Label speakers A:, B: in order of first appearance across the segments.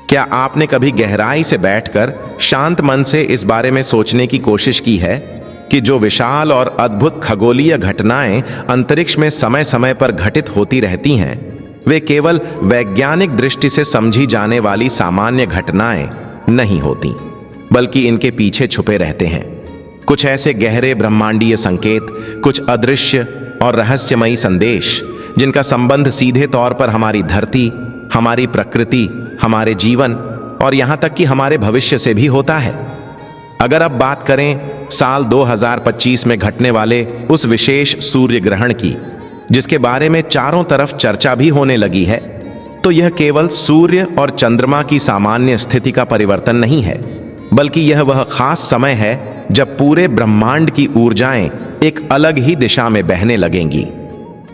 A: क्या आपने कभी गहराई से बैठकर शांत मन से इस बारे में सोचने की कोशिश की है कि जो विशाल और अद्भुत खगोलीय घटनाएं अंतरिक्ष में समय समय पर घटित होती रहती हैं, वे केवल वैज्ञानिक दृष्टि से समझी जाने वाली सामान्य घटनाएं नहीं होती, बल्कि इनके पीछे छुपे रहते हैं कुछ ऐसे गहरे ब्रह्मांडीय संकेत, कुछ अदृश्य और रहस्यमयी संदेश जिनका संबंध सीधे तौर पर हमारी धरती, हमारी प्रकृति, हमारे जीवन और यहां तक कि हमारे भविष्य से भी होता है। अगर अब बात करें साल 2025 में घटने वाले उस विशेष सूर्य ग्रहण की, जिसके बारे में चारों तरफ चर्चा भी होने लगी है, तो यह केवल सूर्य और चंद्रमा की सामान्य स्थिति का परिवर्तन नहीं है, बल्कि यह वह खास समय है जब पूरे ब्रह्मांड की ऊर्जाएं एक अलग ही दिशा में बहने लगेंगी।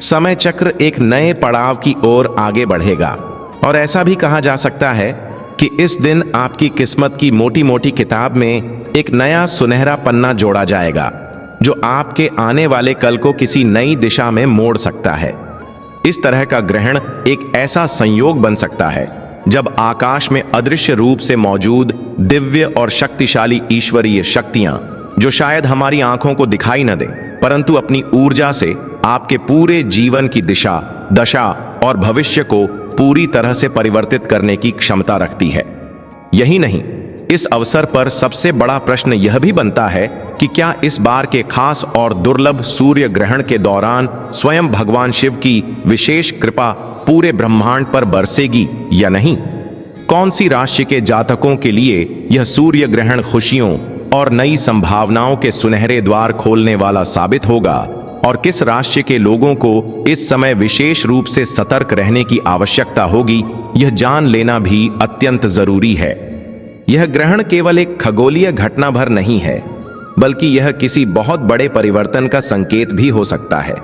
A: समय चक्र एक नए पड़ाव की ओर आगे बढ़ेगा और ऐसा भी कहा जा सकता है कि इस दिन आपकी किस्मत की मोटी मोटी किताब में एक नया सुनहरा पन्ना जोड़ा जाएगा, जो आपके आने वाले कल को किसी नई दिशा में मोड़ सकता है। इस तरह का ग्रहण एक ऐसा संयोग बन सकता है जब आकाश में अदृश्य रूप से मौजूद दिव्य और शक्तिशाली ईश्वरीय शक्तियां, जो शायद हमारी आंखों को दिखाई न दे, परंतु अपनी ऊर्जा से आपके पूरे जीवन की दिशा, दशा और भविष्य को पूरी तरह से परिवर्तित करने की क्षमता रखती है। यही नहीं, इस अवसर पर सबसे बड़ा प्रश्न यह भी बनता है कि क्या इस बार के खास और दुर्लभ सूर्य ग्रहण के दौरान स्वयं भगवान शिव की विशेष कृपा पूरे ब्रह्मांड पर बरसेगी या नहीं? कौन सी राशि के जातकों के लिए यह सूर्य ग्रहण खुशियों और नई संभावनाओं के सुनहरे द्वार खोलने वाला साबित होगा, और किस राशि के लोगों को इस समय विशेष रूप से सतर्क रहने की आवश्यकता होगी, यह जान लेना भी अत्यंत जरूरी है। यह ग्रहण केवल एक खगोलीय घटना भर नहीं है, बल्कि यह किसी बहुत बड़े परिवर्तन का संकेत भी हो सकता है।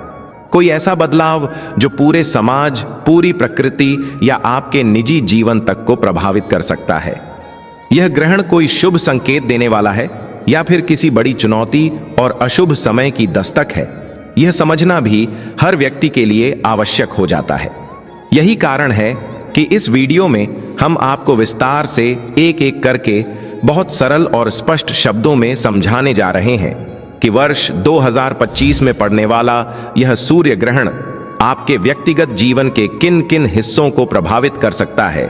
A: कोई ऐसा बदलाव जो पूरे समाज, पूरी प्रकृति या आपके निजी जीवन तक को प्रभावित कर सकता है। यह ग्रहण कोई शुभ संकेत देने वाला है या फिर किसी बड़ी चुनौती और अशुभ समय की दस्तक है, यह समझना भी हर व्यक्ति के लिए आवश्यक हो जाता है। यही कारण है कि इस वीडियो में हम आपको विस्तार से एक एक करके बहुत सरल और स्पष्ट शब्दों में समझाने जा रहे हैं कि वर्ष 2025 में पड़ने वाला यह सूर्य ग्रहण आपके व्यक्तिगत जीवन के किन किन हिस्सों को प्रभावित कर सकता है।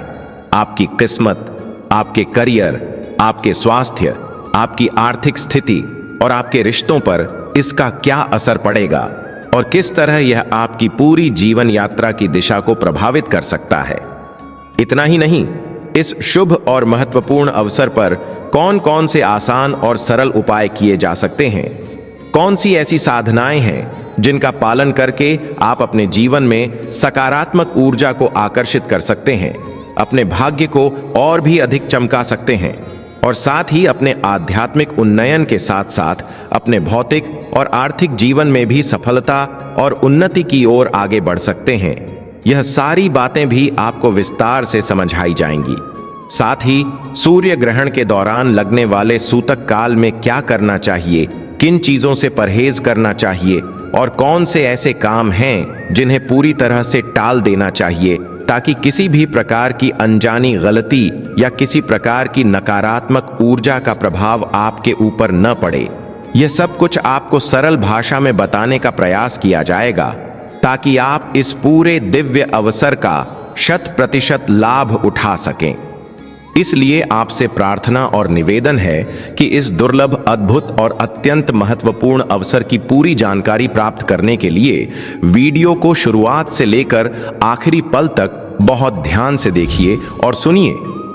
A: आपकी किस्मत, आपके करियर, आपके स्वास्थ्य, आपकी आर्थिक स्थिति और आपके रिश्तों पर इसका क्या असर पड़ेगा और किस तरह यह आपकी पूरी जीवन यात्रा की दिशा को प्रभावित कर सकता है। इतना ही नहीं, इस शुभ और महत्वपूर्ण अवसर पर कौन कौन से आसान और सरल उपाय किए जा सकते हैं, कौन सी ऐसी साधनाएं हैं जिनका पालन करके आप अपने जीवन में सकारात्मक ऊर्जा को आकर्षित कर सकते हैं, अपने भाग्य को और भी अधिक चमका सकते हैं और साथ ही अपने आध्यात्मिक उन्नयन के साथ साथ अपने भौतिक और आर्थिक जीवन में भी सफलता और उन्नति की ओर आगे बढ़ सकते हैं। यह सारी बातें भी आपको विस्तार से समझाई जाएंगी। साथ ही सूर्य ग्रहण के दौरान लगने वाले सूतक काल में क्या करना चाहिए, किन चीजों से परहेज करना चाहिए और कौन से ऐसे काम हैं जिन्हें पूरी तरह से टाल देना चाहिए, ताकि किसी भी प्रकार की अनजानी गलती या किसी प्रकार की नकारात्मक ऊर्जा का प्रभाव आपके ऊपर न पड़े। यह सब कुछ आपको सरल भाषा में बताने का प्रयास किया जाएगा, ताकि आप इस पूरे दिव्य अवसर का 100% लाभ उठा सकें। इसलिए आपसे प्रार्थना और निवेदन है कि इस दुर्लभ, अद्भुत और अत्यंत महत्वपूर्ण अवसर की पूरी जानकारी प्राप्त करने के लिए वीडियो को शुरुआत से लेकर आखिरी पल तक बहुत ध्यान से देखिए और सुनिए।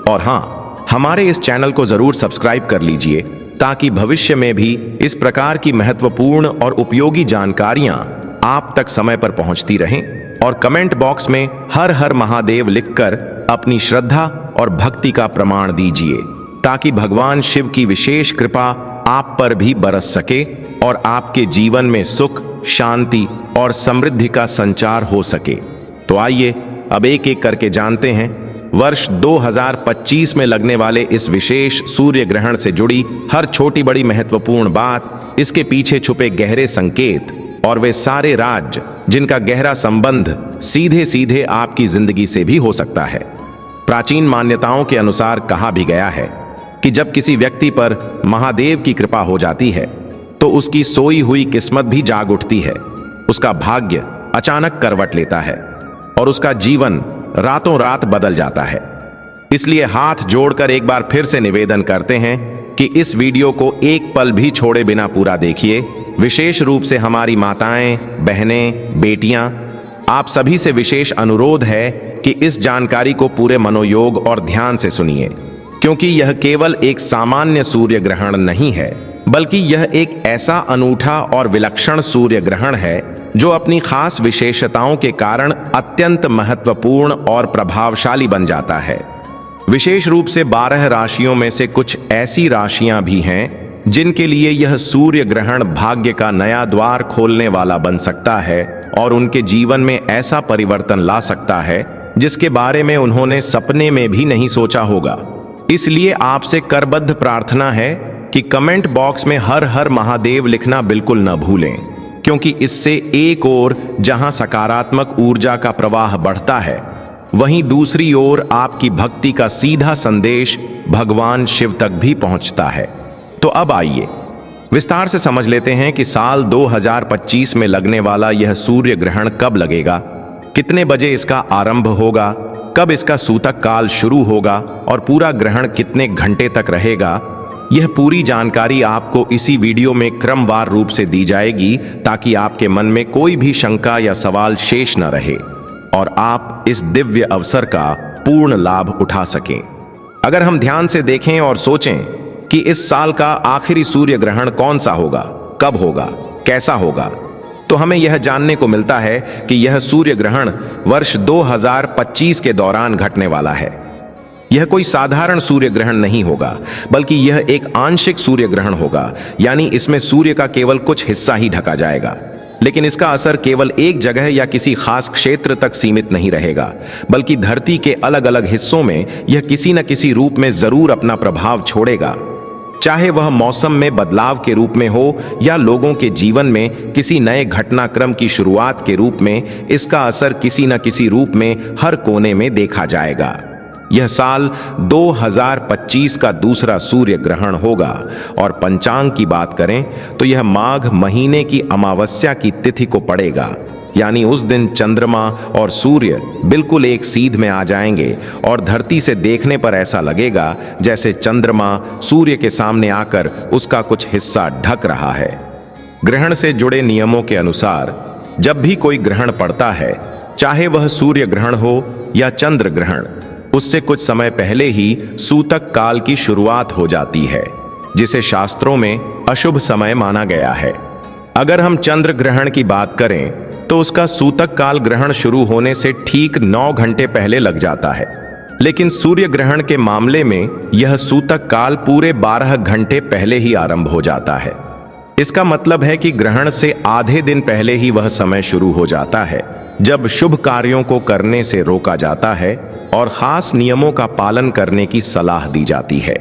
A: और हाँ, हमारे इस चैनल को जरूर सब्सक्राइब कर लीजिए, ताकि भविष्य में भी इस प्रकार की महत्वपूर्ण और उपयोगी जानकारियां आप तक समय पर पहुंचती रहें। और कमेंट बॉक्स में हर हर महादेव लिखकर अपनी श्रद्धा और भक्ति का प्रमाण दीजिए, ताकि भगवान शिव की विशेष कृपा आप पर भी बरस सके और आपके जीवन में सुख, शांति और समृद्धि का संचार हो सके। तो आइए अब एक एक करके जानते हैं वर्ष 2025 में लगने वाले इस विशेष सूर्य ग्रहण से जुड़ी हर छोटी बड़ी महत्वपूर्ण बात, इसके पीछे छुपे गहरे संकेत और वे सारे राज जिनका गहरा संबंध सीधे सीधे आपकी जिंदगी से भी हो सकता है। प्राचीन मान्यताओं के अनुसार कहा भी गया है कि जब किसी व्यक्ति पर महादेव की कृपा हो जाती है तो उसकी सोई हुई किस्मत भी जाग उठती है, उसका भाग्य अचानक करवट लेता है और उसका जीवन रातों रात बदल जाता है। इसलिए हाथ जोड़कर एक बार फिर से निवेदन करते हैं कि इस वीडियो को एक पल भी छोड़े बिना पूरा देखिए। विशेष रूप से हमारी माताएं, बहनें, बेटियां, आप सभी से विशेष अनुरोध है कि इस जानकारी को पूरे मनोयोग और ध्यान से सुनिए, क्योंकि यह केवल एक सामान्य सूर्य ग्रहण नहीं है, बल्कि यह एक ऐसा अनूठा और विलक्षण सूर्य ग्रहण है जो अपनी खास विशेषताओं के कारण अत्यंत महत्वपूर्ण और प्रभावशाली बन जाता है। विशेष रूप से 12 राशियों में से कुछ ऐसी राशियां भी हैं जिनके लिए यह सूर्य ग्रहण भाग्य का नया द्वार खोलने वाला बन सकता है और उनके जीवन में ऐसा परिवर्तन ला सकता है जिसके बारे में उन्होंने सपने में भी नहीं सोचा होगा। इसलिए आपसे करबद्ध प्रार्थना है कि कमेंट बॉक्स में हर हर महादेव लिखना बिल्कुल न भूलें, क्योंकि इससे एक ओर जहां सकारात्मक ऊर्जा का प्रवाह बढ़ता है, वहीं दूसरी ओर आपकी भक्ति का सीधा संदेश भगवान शिव तक भी पहुंचता है। तो अब आइए विस्तार से समझ लेते हैं कि साल 2025 में लगने वाला यह सूर्य ग्रहण कब लगेगा, कितने बजे इसका आरंभ होगा, कब इसका सूतक काल शुरू होगा और पूरा ग्रहण कितने घंटे तक रहेगा। यह पूरी जानकारी आपको इसी वीडियो में क्रमवार रूप से दी जाएगी ताकि आपके मन में कोई भी शंका या सवाल शेष न रहे और आप इस दिव्य अवसर का पूर्ण लाभ उठा सकें। अगर हम ध्यान से देखें और सोचें कि इस साल का आखिरी सूर्य ग्रहण कौन सा होगा, कब होगा, कैसा होगा, तो हमें यह जानने को मिलता है कि यह सूर्य ग्रहण वर्ष 2025 के दौरान घटने वाला है। यह कोई साधारण सूर्य ग्रहण नहीं होगा, बल्कि यह एक आंशिक सूर्य ग्रहण होगा, यानी इसमें सूर्य का केवल कुछ हिस्सा ही ढका जाएगा। लेकिन इसका असर केवल एक जगह या किसी खास क्षेत्र तक सीमित नहीं रहेगा, बल्कि धरती के अलग अलग हिस्सों में यह किसी न किसी रूप में जरूर अपना प्रभाव छोड़ेगा, चाहे वह मौसम में बदलाव के रूप में हो या लोगों के जीवन में किसी नए घटनाक्रम की शुरुआत के रूप में। इसका असर किसी न किसी रूप में हर कोने में देखा जाएगा। यह साल 2025 का दूसरा सूर्य ग्रहण होगा और पंचांग की बात करें तो यह माघ महीने की अमावस्या की तिथि को पड़ेगा, यानी उस दिन चंद्रमा और सूर्य बिल्कुल एक सीध में आ जाएंगे और धरती से देखने पर ऐसा लगेगा जैसे चंद्रमा सूर्य के सामने आकर उसका कुछ हिस्सा ढक रहा है। ग्रहण से जुड़े नियमों के अनुसार जब भी कोई ग्रहण पड़ता है, चाहे वह सूर्य ग्रहण हो या चंद्र ग्रहण, उससे कुछ समय पहले ही सूतक काल की शुरुआत हो जाती है, जिसे शास्त्रों में अशुभ समय माना गया है। अगर हम चंद्र ग्रहण की बात करें तो उसका सूतक काल ग्रहण शुरू होने से ठीक 9 घंटे पहले लग जाता है, लेकिन सूर्य ग्रहण के मामले में यह सूतक काल पूरे 12 घंटे पहले ही आरंभ हो जाता है। इसका मतलब है कि ग्रहण से आधे दिन पहले ही वह समय शुरू हो जाता है जब शुभ कार्यों को करने से रोका जाता है और खास नियमों का पालन करने की सलाह दी जाती है।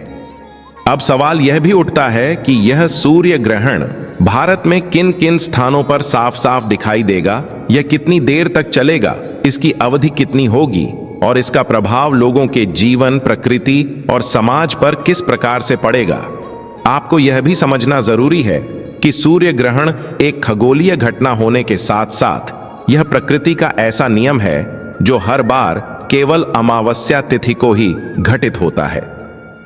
A: अब सवाल यह भी उठता है कि यह सूर्य ग्रहण भारत में किन किन स्थानों पर साफ साफ दिखाई देगा, यह कितनी देर तक चलेगा, इसकी अवधि कितनी होगी और इसका प्रभाव लोगों के जीवन, प्रकृति और समाज पर किस प्रकार से पड़ेगा। आपको यह भी समझना जरूरी है कि सूर्य ग्रहण एक खगोलीय घटना होने के साथ साथ यह प्रकृति का ऐसा नियम है जो हर बार केवल अमावस्या तिथि को ही घटित होता है।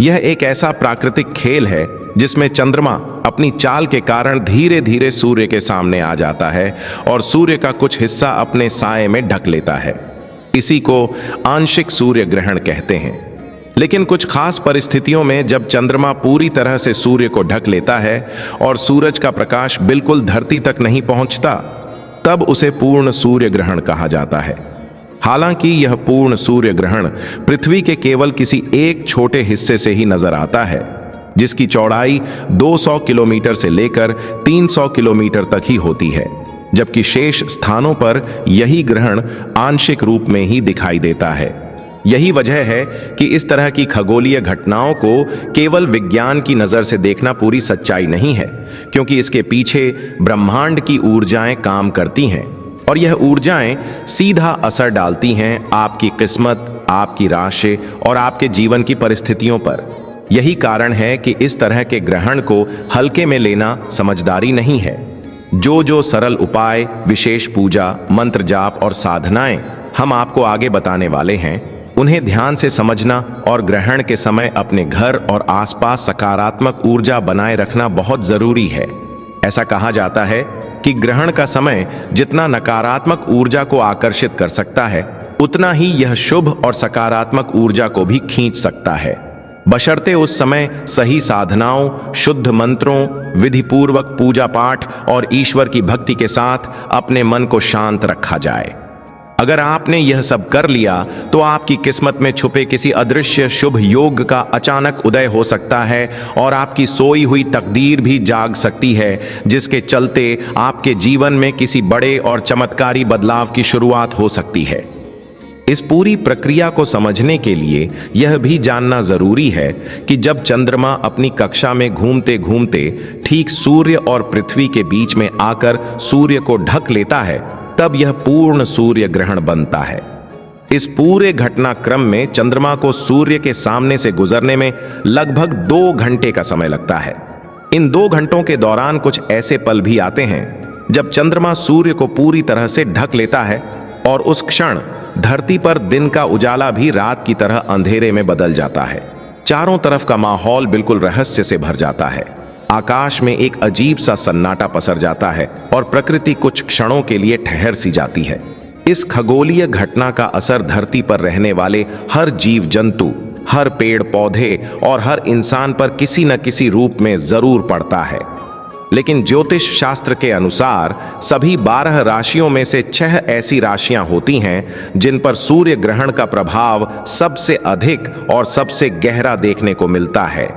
A: यह एक ऐसा प्राकृतिक खेल है जिसमें चंद्रमा अपनी चाल के कारण धीरे धीरे सूर्य के सामने आ जाता है और सूर्य का कुछ हिस्सा अपने साए में ढक लेता है। इसी को आंशिक सूर्य ग्रहण कहते हैं। लेकिन कुछ खास परिस्थितियों में जब चंद्रमा पूरी तरह से सूर्य को ढक लेता है और सूरज का प्रकाश बिल्कुल धरती तक नहीं पहुंचता, तब उसे पूर्ण सूर्य ग्रहण कहा जाता है। हालांकि यह पूर्ण सूर्य ग्रहण पृथ्वी के केवल किसी एक छोटे हिस्से से ही नजर आता है, जिसकी चौड़ाई 200 किलोमीटर से लेकर 300 किलोमीटर तक ही होती है, जबकि शेष स्थानों पर यही ग्रहण आंशिक रूप में ही दिखाई देता है। यही वजह है कि इस तरह की खगोलीय घटनाओं को केवल विज्ञान की नजर से देखना पूरी सच्चाई नहीं है, क्योंकि इसके पीछे ब्रह्मांड की ऊर्जाएं काम करती हैं और यह ऊर्जाएं सीधा असर डालती हैं आपकी किस्मत, आपकी राशि और आपके जीवन की परिस्थितियों पर। यही कारण है कि इस तरह के ग्रहण को हल्के में लेना समझदारी नहीं है। जो सरल उपाय, विशेष पूजा, मंत्र जाप और साधनाएं हम आपको आगे बताने वाले हैं, उन्हें ध्यान से समझना और ग्रहण के समय अपने घर और आसपास सकारात्मक ऊर्जा बनाए रखना बहुत जरूरी है। ऐसा कहा जाता है कि ग्रहण का समय जितना नकारात्मक ऊर्जा को आकर्षित कर सकता है, उतना ही यह शुभ और सकारात्मक ऊर्जा को भी खींच सकता है, बशर्ते उस समय सही साधनाओं, शुद्ध मंत्रों, विधिपूर्वक पूजा पाठ और ईश्वर की भक्ति के साथ अपने मन को शांत रखा जाए। अगर आपने यह सब कर लिया तो आपकी किस्मत में छुपे किसी अदृश्य शुभ योग का अचानक उदय हो सकता है और आपकी सोई हुई तकदीर भी जाग सकती है, जिसके चलते आपके जीवन में किसी बड़े और चमत्कारी बदलाव की शुरुआत हो सकती है। इस पूरी प्रक्रिया को समझने के लिए यह भी जानना जरूरी है कि जब चंद्रमा अपनी कक्षा में घूमते घूमते ठीक सूर्य और पृथ्वी के बीच में आकर सूर्य को ढक लेता है, तब यह पूर्ण सूर्य ग्रहण बनता है। इस पूरे घटनाक्रम में चंद्रमा को सूर्य के सामने से गुजरने में लगभग 2 घंटे का समय लगता है। इन 2 घंटों के दौरान कुछ ऐसे पल भी आते हैं जब चंद्रमा सूर्य को पूरी तरह से ढक लेता है और उस क्षण धरती पर दिन का उजाला भी रात की तरह अंधेरे में बदल जाता है। चारों तरफ का माहौल बिल्कुल रहस्य से भर जाता है। आकाश में एक अजीब सा सन्नाटा पसर जाता है और प्रकृति कुछ क्षणों के लिए ठहर सी जाती है। इस खगोलीय घटना का असर धरती पर रहने वाले हर जीव जंतु, हर पेड़ पौधे और हर इंसान पर किसी न किसी रूप में जरूर पड़ता है। लेकिन ज्योतिष शास्त्र के अनुसार सभी 12 राशियों में से 6 ऐसी राशियां होती हैं जिन पर सूर्य ग्रहण का प्रभाव सबसे अधिक और सबसे गहरा देखने को मिलता है।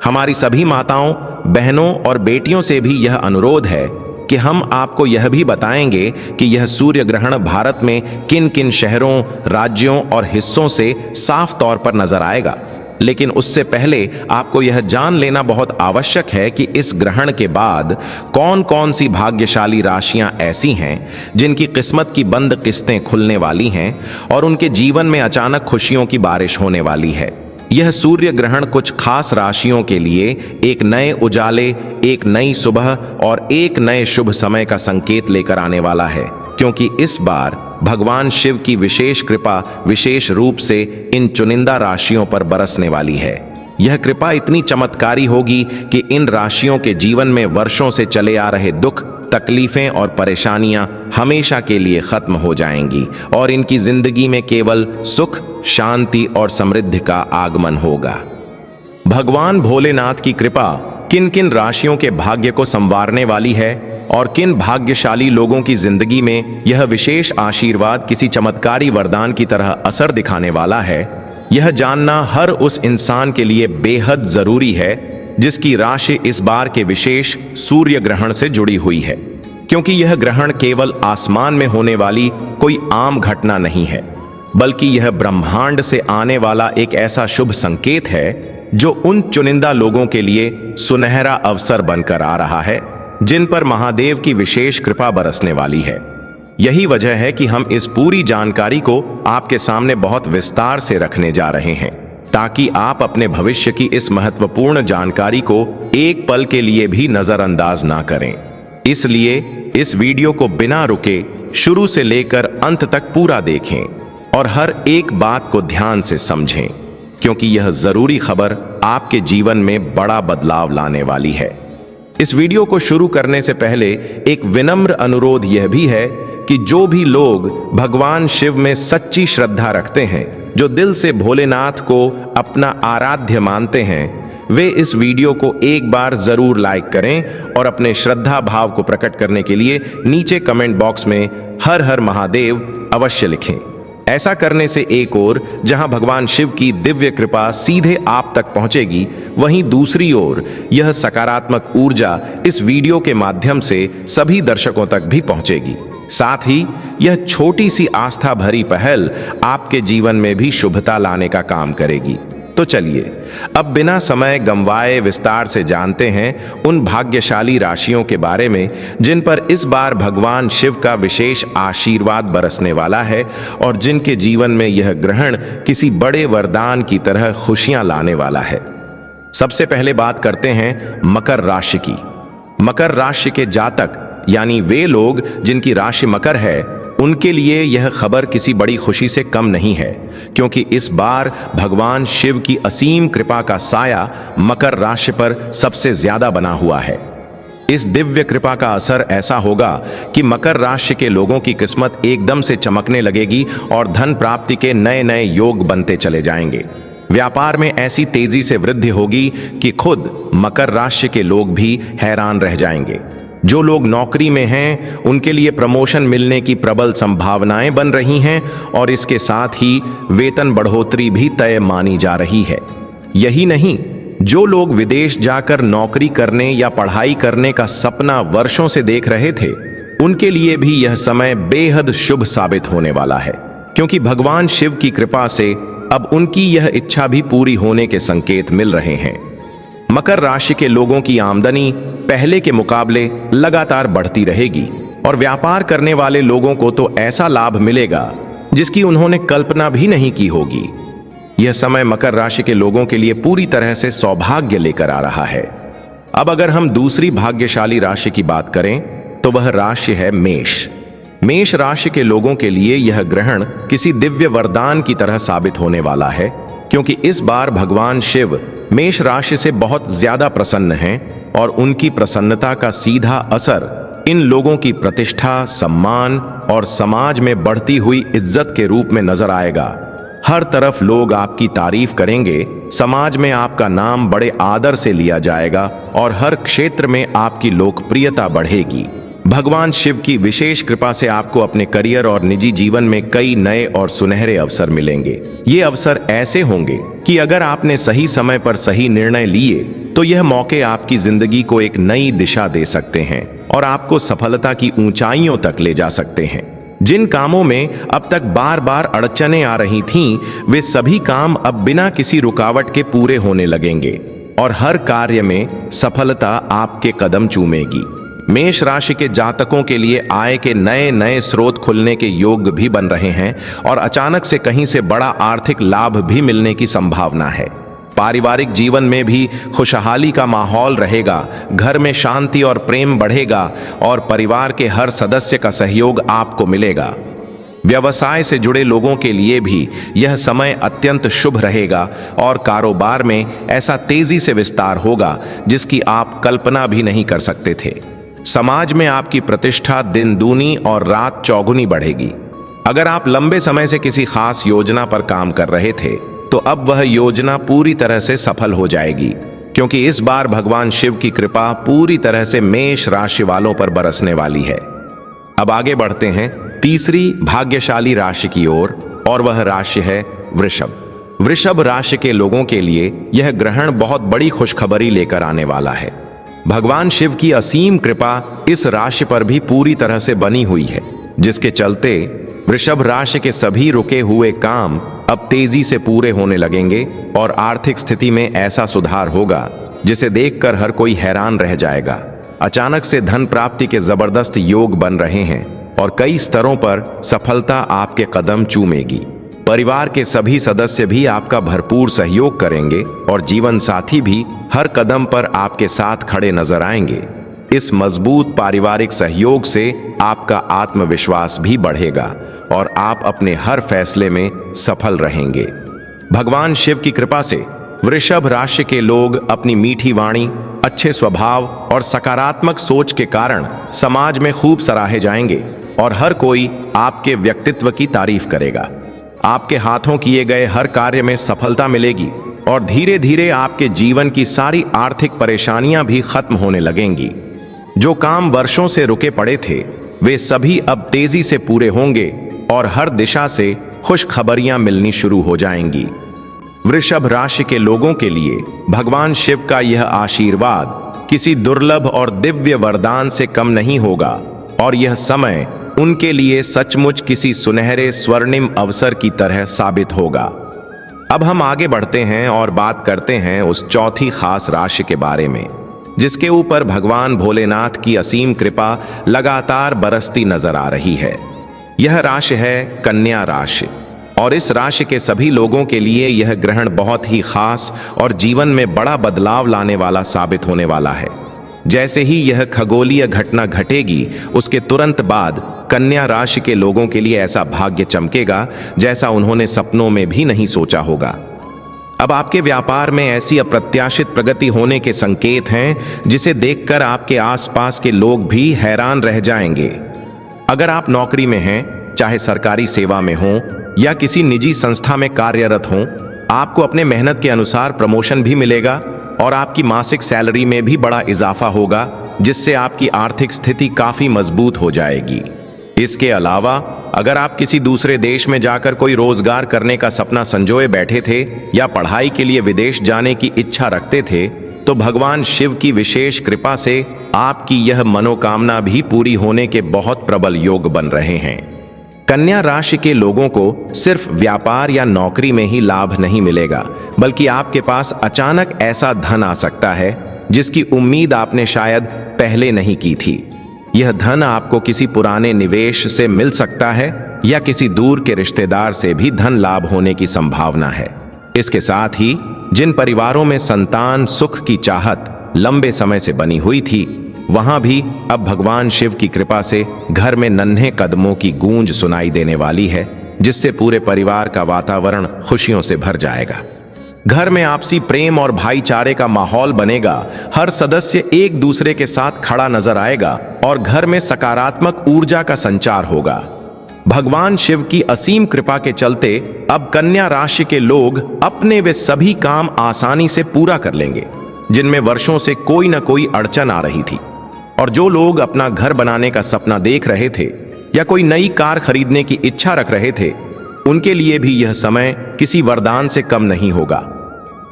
A: हमारी सभी माताओं, बहनों और बेटियों से भी यह अनुरोध है कि हम आपको यह भी बताएंगे कि यह सूर्य ग्रहण भारत में किन किन शहरों, राज्यों और हिस्सों से साफ तौर पर नजर आएगा। लेकिन उससे पहले आपको यह जान लेना बहुत आवश्यक है कि इस ग्रहण के बाद कौन कौन सी भाग्यशाली राशियां ऐसी हैं जिनकी किस्मत की बंद किस्तें खुलने वाली हैं और उनके जीवन में अचानक खुशियों की बारिश होने वाली है। यह सूर्य ग्रहण कुछ खास राशियों के लिए एक नए उजाले, एक नई सुबह और एक नए शुभ समय का संकेत लेकर आने वाला है, क्योंकि इस बार भगवान शिव की विशेष कृपा विशेष रूप से इन चुनिंदा राशियों पर बरसने वाली है। यह कृपा इतनी चमत्कारी होगी कि इन राशियों के जीवन में वर्षों से चले आ रहे दुख, तकलीफें और परेशानियां हमेशा के लिए खत्म हो जाएंगी और इनकी जिंदगी में केवल सुख, शांति और समृद्धि का आगमन होगा। भगवान भोलेनाथ की कृपा किन किन राशियों के भाग्य को संवारने वाली है और किन भाग्यशाली लोगों की जिंदगी में यह विशेष आशीर्वाद किसी चमत्कारी वरदान की तरह असर दिखाने वाला है, यह जानना हर उस इंसान के लिए बेहद जरूरी है जिसकी राशि इस बार के विशेष सूर्य ग्रहण से जुड़ी हुई है। क्योंकि यह ग्रहण केवल आसमान में होने वाली कोई आम घटना नहीं है, बल्कि यह ब्रह्मांड से आने वाला एक ऐसा शुभ संकेत है जो उन चुनिंदा लोगों के लिए सुनहरा अवसर बनकर आ रहा है जिन पर महादेव की विशेष कृपा बरसने वाली है। यही वजह है कि हम इस पूरी जानकारी को आपके सामने बहुत विस्तार से रखने जा रहे हैं, ताकि आप अपने भविष्य की इस महत्वपूर्ण जानकारी को एक पल के लिए भी नजरअंदाज ना करें। इसलिए इस वीडियो को बिना रुके शुरू से लेकर अंत तक पूरा देखें और हर एक बात को ध्यान से समझें, क्योंकि यह जरूरी खबर आपके जीवन में बड़ा बदलाव लाने वाली है। इस वीडियो को शुरू करने से पहले एक विनम्र अनुरोध यह भी है कि जो भी लोग भगवान शिव में सच्ची श्रद्धा रखते हैं, जो दिल से भोलेनाथ को अपना आराध्य मानते हैं, वे इस वीडियो को एक बार जरूर लाइक करें और अपने श्रद्धा भाव को प्रकट करने के लिए नीचे कमेंट बॉक्स में हर हर महादेव अवश्य लिखें। ऐसा करने से एक ओर जहां भगवान शिव की दिव्य कृपा सीधे आप तक पहुंचेगी, वहीं दूसरी ओर यह सकारात्मक ऊर्जा इस वीडियो के माध्यम से सभी दर्शकों तक भी पहुंचेगी। साथ ही यह छोटी सी आस्था भरी पहल आपके जीवन में भी शुभता लाने का काम करेगी। तो चलिए अब बिना समय गंवाए विस्तार से जानते हैं उन भाग्यशाली राशियों के बारे में जिन पर इस बार भगवान शिव का विशेष आशीर्वाद बरसने वाला है और जिनके जीवन में यह ग्रहण किसी बड़े वरदान की तरह खुशियां लाने वाला है। सबसे पहले बात करते हैं मकर राशि की। मकर राशि के जातक यानी वे लोग जिनकी राशि मकर है, उनके लिए यह खबर किसी बड़ी खुशी से कम नहीं है, क्योंकि इस बार भगवान शिव की असीम कृपा का साया मकर राशि पर सबसे ज्यादा बना हुआ है। इस दिव्य कृपा का असर ऐसा होगा कि मकर राशि के लोगों की किस्मत एकदम से चमकने लगेगी और धन प्राप्ति के नए नए योग बनते चले जाएंगे। व्यापार में ऐसी तेजी से वृद्धि होगी कि खुद मकर राशि के लोग भी हैरान रह जाएंगे। जो लोग नौकरी में हैं, उनके लिए प्रमोशन मिलने की प्रबल संभावनाएं बन रही हैं और इसके साथ ही वेतन बढ़ोतरी भी तय मानी जा रही है। यही नहीं, जो लोग विदेश जाकर नौकरी करने या पढ़ाई करने का सपना वर्षों से देख रहे थे, उनके लिए भी यह समय बेहद शुभ साबित होने वाला है, क्योंकि भगवान शिव की कृपा से अब उनकी यह इच्छा भी पूरी होने के संकेत मिल रहे हैं। मकर राशि के लोगों की आमदनी पहले के मुकाबले लगातार बढ़ती रहेगी और व्यापार करने वाले लोगों को तो ऐसा लाभ मिलेगा जिसकी उन्होंने कल्पना भी नहीं की होगी। यह समय मकर राशि के लोगों के लिए पूरी तरह से सौभाग्य लेकर आ रहा है। अब अगर हम दूसरी भाग्यशाली राशि की बात करें तो वह राशि है मेष। मेष राशि के लोगों के लिए यह ग्रहण किसी दिव्य वरदान की तरह साबित होने वाला है, क्योंकि इस बार भगवान शिव मेष राशि से बहुत ज्यादा प्रसन्न हैं और उनकी प्रसन्नता का सीधा असर इन लोगों की प्रतिष्ठा, सम्मान और समाज में बढ़ती हुई इज्जत के रूप में नजर आएगा। हर तरफ लोग आपकी तारीफ करेंगे, समाज में आपका नाम बड़े आदर से लिया जाएगा और हर क्षेत्र में आपकी लोकप्रियता बढ़ेगी। भगवान शिव की विशेष कृपा से आपको अपने करियर और निजी जीवन में कई नए और सुनहरे अवसर मिलेंगे। ये अवसर ऐसे होंगे कि अगर आपने सही समय पर सही निर्णय लिए तो यह मौके आपकी जिंदगी को एक नई दिशा दे सकते हैं और आपको सफलता की ऊंचाइयों तक ले जा सकते हैं। जिन कामों में अब तक बार बार अड़चनें आ रही थीं, वे सभी काम अब बिना किसी रुकावट के पूरे होने लगेंगे और हर कार्य में सफलता आपके कदम चूमेगी। मेष राशि के जातकों के लिए आय के नए नए स्रोत खुलने के योग भी बन रहे हैं और अचानक से कहीं से बड़ा आर्थिक लाभ भी मिलने की संभावना है। पारिवारिक जीवन में भी खुशहाली का माहौल रहेगा, घर में शांति और प्रेम बढ़ेगा और परिवार के हर सदस्य का सहयोग आपको मिलेगा। व्यवसाय से जुड़े लोगों के लिए भी यह समय अत्यंत शुभ रहेगा और कारोबार में ऐसा तेजी से विस्तार होगा जिसकी आप कल्पना भी नहीं कर सकते थे। समाज में आपकी प्रतिष्ठा दिन दूनी और रात चौगुनी बढ़ेगी। अगर आप लंबे समय से किसी खास योजना पर काम कर रहे थे तो अब वह योजना पूरी तरह से सफल हो जाएगी, क्योंकि इस बार भगवान शिव की कृपा पूरी तरह से मेष राशि वालों पर बरसने वाली है। अब आगे बढ़ते हैं तीसरी भाग्यशाली राशि की ओर और वह राशि है वृषभ। वृषभ राशि के लोगों के लिए यह ग्रहण बहुत बड़ी खुशखबरी लेकर आने वाला है। भगवान शिव की असीम कृपा इस राशि पर भी पूरी तरह से बनी हुई है, जिसके चलते वृषभ राशि के सभी रुके हुए काम अब तेजी से पूरे होने लगेंगे और आर्थिक स्थिति में ऐसा सुधार होगा जिसे देखकर हर कोई हैरान रह जाएगा। अचानक से धन प्राप्ति के जबरदस्त योग बन रहे हैं और कई स्तरों पर सफलता आपके कदम चूमेगी। परिवार के सभी सदस्य भी आपका भरपूर सहयोग करेंगे और जीवन साथी भी हर कदम पर आपके साथ खड़े नजर आएंगे। इस मजबूत पारिवारिक सहयोग से आपका आत्मविश्वास भी बढ़ेगा और आप अपने हर फैसले में सफल रहेंगे। भगवान शिव की कृपा से वृषभ राशि के लोग अपनी मीठी वाणी, अच्छे स्वभाव और सकारात्मक सोच के कारण समाज में खूब सराहे जाएंगे और हर कोई आपके व्यक्तित्व की तारीफ करेगा। आपके हाथों किए गए हर कार्य में सफलता मिलेगी और धीरे धीरे आपके जीवन की सारी आर्थिक परेशानियां भी खत्म होने लगेंगी। जो काम वर्षों से रुके पड़े थे वे सभी अब तेजी से पूरे होंगे और हर दिशा से खुशखबरियां मिलनी शुरू हो जाएंगी। वृषभ राशि के लोगों के लिए भगवान शिव का यह आशीर्वाद किसी दुर्लभ और दिव्य वरदान से कम नहीं होगा और यह समय उनके लिए सचमुच किसी सुनहरे स्वर्णिम अवसर की तरह साबित होगा। अब हम आगे बढ़ते हैं और बात करते हैं उस चौथी खास राशि के बारे में जिसके ऊपर भगवान भोलेनाथ की असीम कृपा लगातार बरसती नजर आ रही है। यह राशि है कन्या राशि, और इस राशि के सभी लोगों के लिए यह ग्रहण बहुत ही खास और जीवन में बड़ा बदलाव लाने वाला साबित होने वाला है। जैसे ही यह खगोलीय घटना घटेगी, उसके तुरंत बाद कन्या राशि के लोगों के लिए ऐसा भाग्य चमकेगा जैसा उन्होंने सपनों में भी नहीं सोचा होगा। अब आपके व्यापार में ऐसी अप्रत्याशित प्रगति होने के संकेत हैं जिसे देखकर आपके आसपास के लोग भी हैरान रह जाएंगे। अगर आप नौकरी में हैं, चाहे सरकारी सेवा में हो या किसी निजी संस्था में कार्यरत हो, आपको अपने मेहनत के अनुसार प्रमोशन भी मिलेगा और आपकी मासिक सैलरी में भी बड़ा इजाफा होगा, जिससे आपकी आर्थिक स्थिति काफी मजबूत हो जाएगी। इसके अलावा अगर आप किसी दूसरे देश में जाकर कोई रोजगार करने का सपना संजोए बैठे थे या पढ़ाई के लिए विदेश जाने की इच्छा रखते थे, तो भगवान शिव की विशेष कृपा से आपकी यह मनोकामना भी पूरी होने के बहुत प्रबल योग बन रहे हैं। कन्या राशि के लोगों को सिर्फ व्यापार या नौकरी में ही लाभ नहीं मिलेगा, बल्कि आपके पास अचानक ऐसा धन आ सकता है जिसकी उम्मीद आपने शायद पहले नहीं की थी। यह धन आपको किसी पुराने निवेश से मिल सकता है या किसी दूर के रिश्तेदार से भी धन लाभ होने की संभावना है। इसके साथ ही जिन परिवारों में संतान सुख की चाहत लंबे समय से बनी हुई थी, वहां भी अब भगवान शिव की कृपा से घर में नन्हे कदमों की गूंज सुनाई देने वाली है, जिससे पूरे परिवार का वातावरण खुशियों से भर जाएगा। घर में आपसी प्रेम और भाईचारे का माहौल बनेगा, हर सदस्य एक दूसरे के साथ खड़ा नजर आएगा और घर में सकारात्मक ऊर्जा का संचार होगा। भगवान शिव की असीम कृपा के चलते अब कन्या राशि के लोग अपने वे सभी काम आसानी से पूरा कर लेंगे जिनमें वर्षों से कोई न कोई अड़चन आ रही थी। और जो लोग अपना घर बनाने का सपना देख रहे थे या कोई नई कार खरीदने की इच्छा रख रहे थे, उनके लिए भी यह समय किसी वरदान से कम नहीं होगा।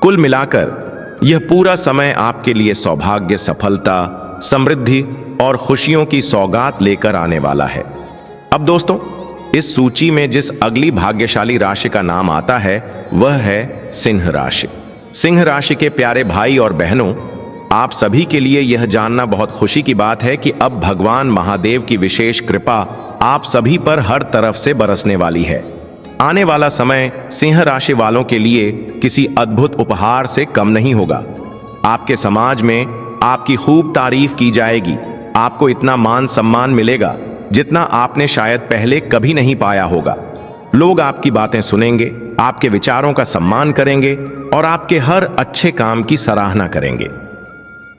A: कुल मिलाकर यह पूरा समय आपके लिए सौभाग्य, सफलता, समृद्धि और खुशियों की सौगात लेकर आने वाला है। अब दोस्तों, इस सूची में जिस अगली भाग्यशाली राशि का नाम आता है वह है सिंह राशि। सिंह राशि के प्यारे भाई और बहनों, आप सभी के लिए यह जानना बहुत खुशी की बात है कि अब भगवान महादेव की विशेष कृपा आप सभी पर हर तरफ से बरसने वाली है। आने वाला समय सिंह राशि वालों के लिए किसी अद्भुत उपहार से कम नहीं होगा। आपके समाज में आपकी खूब तारीफ की जाएगी, आपको इतना मान सम्मान मिलेगा जितना आपने शायद पहले कभी नहीं पाया होगा। लोग आपकी बातें सुनेंगे, आपके विचारों का सम्मान करेंगे और आपके हर अच्छे काम की सराहना करेंगे।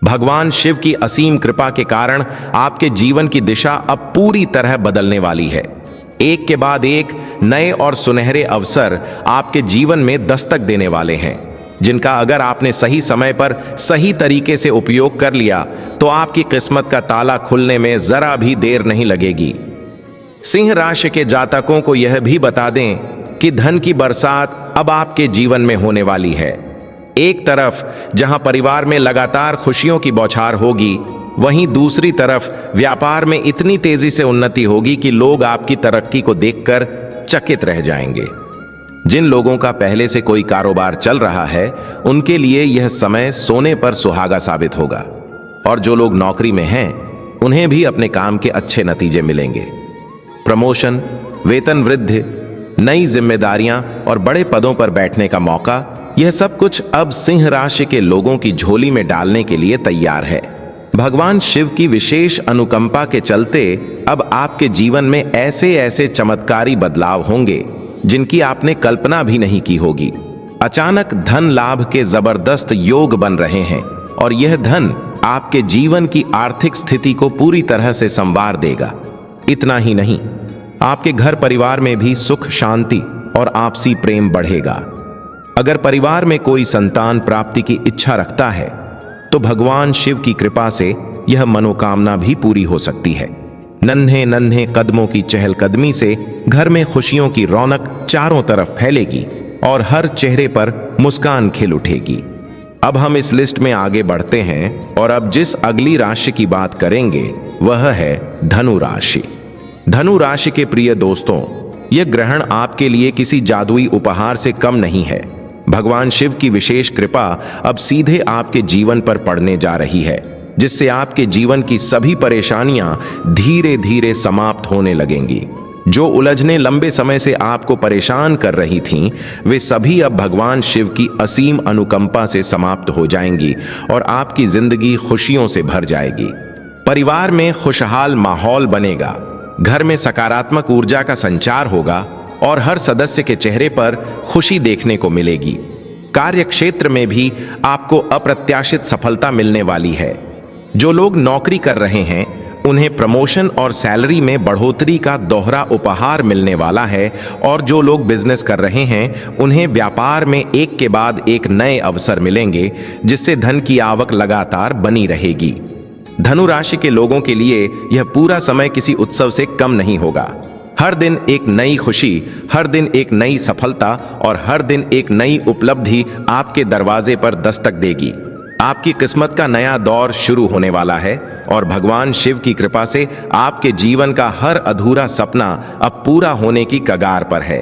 A: भगवान शिव की असीम कृपा के कारण आपके जीवन की दिशा अब पूरी तरह बदलने वाली है। एक के बाद एक नए और सुनहरे अवसर आपके जीवन में दस्तक देने वाले हैं, जिनका अगर आपने सही समय पर सही तरीके से उपयोग कर लिया तो आपकी किस्मत का ताला खुलने में जरा भी देर नहीं लगेगी। सिंह राशि के जातकों को यह भी बता दें कि धन की बरसात अब आपके जीवन में होने वाली है। एक तरफ जहां परिवार में लगातार खुशियों की बौछार होगी, वहीं दूसरी तरफ व्यापार में इतनी तेजी से उन्नति होगी कि लोग आपकी तरक्की को देखकर चकित रह जाएंगे। जिन लोगों का पहले से कोई कारोबार चल रहा है, उनके लिए यह समय सोने पर सुहागा साबित होगा, और जो लोग नौकरी में हैं, उन्हें भी अपने काम के अच्छे नतीजे मिलेंगे। प्रमोशन, वेतन वृद्धि, नई जिम्मेदारियां और बड़े पदों पर बैठने का मौका, यह सब कुछ अब सिंह राशि के लोगों की झोली में डालने के लिए तैयार है। भगवान शिव की विशेष अनुकंपा के चलते अब आपके जीवन में ऐसे ऐसे चमत्कारी बदलाव होंगे जिनकी आपने कल्पना भी नहीं की होगी। अचानक धन लाभ के जबरदस्त योग बन रहे हैं और यह धन आपके जीवन की आर्थिक स्थिति को पूरी तरह से संवार देगा। इतना ही नहीं, आपके घर परिवार में भी सुख, शांति और आपसी प्रेम बढ़ेगा। अगर परिवार में कोई संतान प्राप्ति की इच्छा रखता है तो भगवान शिव की कृपा से यह मनोकामना भी पूरी हो सकती है। नन्हे नन्हे कदमों की चहलकदमी से घर में खुशियों की रौनक चारों तरफ फैलेगी और हर चेहरे पर मुस्कान खिल उठेगी। अब हम इस लिस्ट में आगे बढ़ते हैं और अब जिस अगली राशि की बात करेंगे वह है धनु राशि। धनु राशि के प्रिय दोस्तों, यह ग्रहण आपके लिए किसी जादुई उपहार से कम नहीं है। भगवान शिव की विशेष कृपा अब सीधे आपके जीवन पर पड़ने जा रही है, जिससे आपके जीवन की सभी परेशानियां धीरे धीरे समाप्त होने लगेंगी। जो उलझने लंबे समय से आपको परेशान कर रही थीं, वे सभी अब भगवान शिव की असीम अनुकंपा से समाप्त हो जाएंगी और आपकी जिंदगी खुशियों से भर जाएगी। परिवार में खुशहाल माहौल बनेगा, घर में सकारात्मक ऊर्जा का संचार होगा और हर सदस्य के चेहरे पर खुशी देखने को मिलेगी। कार्य क्षेत्र में भी आपको अप्रत्याशित सफलता मिलने वाली है। जो लोग नौकरी कर रहे हैं, उन्हें प्रमोशन और सैलरी में बढ़ोतरी का दोहरा उपहार मिलने वाला है और जो लोग बिजनेस कर रहे हैं, उन्हें व्यापार में एक के बाद एक नए अवसर मिलेंगे, जिससे धन की आवक लगातार बनी रहेगी। धनु राशि के लोगों के लिए यह पूरा समय किसी उत्सव से कम नहीं होगा। हर दिन एक नई खुशी, हर दिन एक नई सफलता और हर दिन एक नई उपलब्धि आपके दरवाजे पर दस्तक देगी। आपकी किस्मत का नया दौर शुरू होने वाला है और भगवान शिव की कृपा से आपके जीवन का हर अधूरा सपना अब पूरा होने की कगार पर है।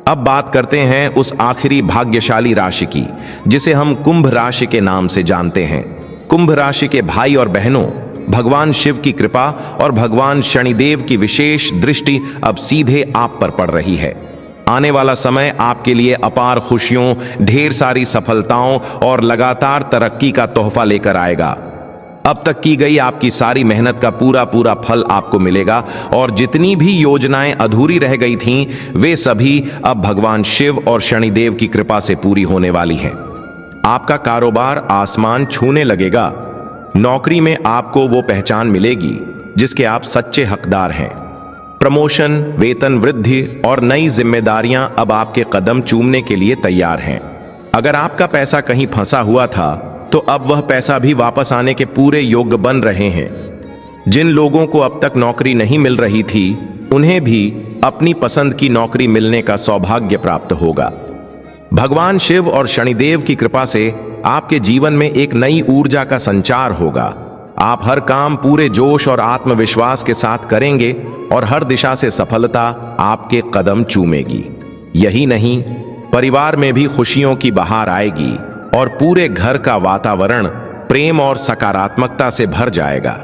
A: अब बात करते हैं उस आखिरी भाग्यशाली राशि की, जिसे हम कुंभ राशि के नाम से जानते हैं। कुंभ राशि के भाई और बहनों, भगवान शिव की कृपा और भगवान शनिदेव की विशेष दृष्टि अब सीधे आप पर पड़ रही है। आने वाला समय आपके लिए अपार खुशियों, ढेर सारी सफलताओं और लगातार तरक्की का तोहफा लेकर आएगा। अब तक की गई आपकी सारी मेहनत का पूरा पूरा फल आपको मिलेगा और जितनी भी योजनाएं अधूरी रह गई थीं, वे सभी अब भगवान शिव और शनिदेव की कृपा से पूरी होने वाली हैं। आपका कारोबार आसमान छूने लगेगा। नौकरी में आपको वो पहचान मिलेगी जिसके आप सच्चे हकदार हैं। प्रमोशन, वेतन वृद्धि और नई जिम्मेदारियां अब आपके कदम चूमने के लिए तैयार हैं। अगर आपका पैसा कहीं फंसा हुआ था, तो अब वह पैसा भी वापस आने के पूरे योग्य बन रहे हैं। जिन लोगों को अब तक नौकरी नहीं मिल रही थी, उन्हें भी अपनी पसंद की नौकरी मिलने का सौभाग्य प्राप्त होगा। भगवान शिव और शनिदेव की कृपा से आपके जीवन में एक नई ऊर्जा का संचार होगा। आप हर काम पूरे जोश और आत्मविश्वास के साथ करेंगे और हर दिशा से सफलता आपके कदम चूमेगी। यही नहीं, परिवार में भी खुशियों की बहार आएगी और पूरे घर का वातावरण प्रेम और सकारात्मकता से भर जाएगा।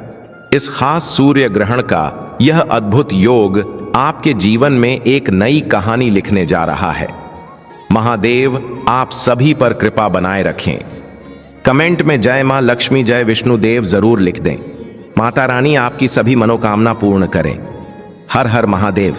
A: इस खास सूर्य ग्रहण का यह अद्भुत योग आपके जीवन में एक नई कहानी लिखने जा रहा है। महादेव आप सभी पर कृपा बनाए रखें। कमेंट में जय मां लक्ष्मी, जय विष्णुदेव जरूर लिख दें। माता रानी आपकी सभी मनोकामना पूर्ण करें। हर हर महादेव।